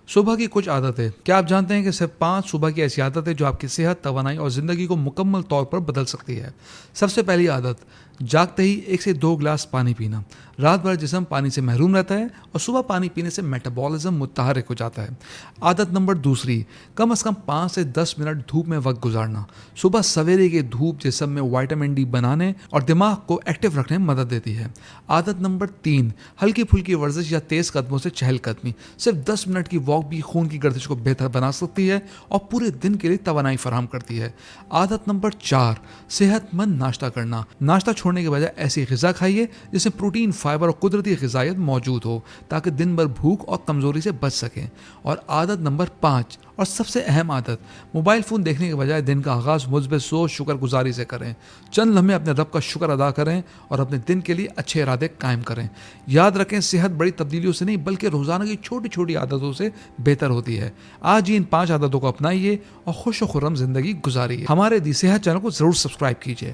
صبح کی کچھ عادتیں. کیا آپ جانتے ہیں کہ صرف 5 صبح کی ایسی عادتیں جو آپ کی صحت، توانائی اور زندگی کو مکمل طور پر بدل سکتی ہے. سب سے پہلی عادت، جاگتے ہی 1 سے 2 گلاس پانی پینا. رات بھر جسم پانی سے محروم رہتا ہے اور صبح پانی پینے سے میٹابولزم متحرک ہو جاتا ہے. عادت نمبر دوسری، کم از کم 5 سے 10 منٹ دھوپ میں وقت گزارنا. صبح سویرے کی دھوپ جسم میں وائٹامن ڈی بنانے اور دماغ کو ایکٹیو رکھنے میں مدد دیتی ہے. عادت نمبر 3، ہلکی پھلکی ورزش یا تیز قدموں سے چہل قدمی. صرف 10 منٹ کی واک بھی خون کی گردش کو بہتر بنا سکتی ہے اور پورے دن کے لیے توانائی فراہم کرتی ہے. عادت نمبر 4، صحت مند ناشتہ کرنا. ناشتہ چھوڑنے کے بجائے ایسی غذا کھائیے جس میں پروٹین، فائبر اور قدرتی غذائیت موجود ہو تاکہ دن بھر بھوک اور کمزوری سے بچ سکیں. اور عادت نمبر 5 اور سب سے اہم عادت، موبائل فون دیکھنے کے بجائے دن کا آغاز مثبت سوچ، شکر گزاری سے کریں. چند لمحے اپنے رب کا شکر ادا کریں اور اپنے دن کے لیے اچھے ارادے قائم کریں. یاد رکھیں، صحت بڑی تبدیلیوں سے نہیں بلکہ روزانہ کی چھوٹی چھوٹی عادتوں سے بہتر ہوتی ہے. آج ہی ان 5 عادتوں کو اپنائیے اور خوش و خرم زندگی گزاریے. ہمارے دی صحت چینل کو ضرور سبسکرائب کیجیے.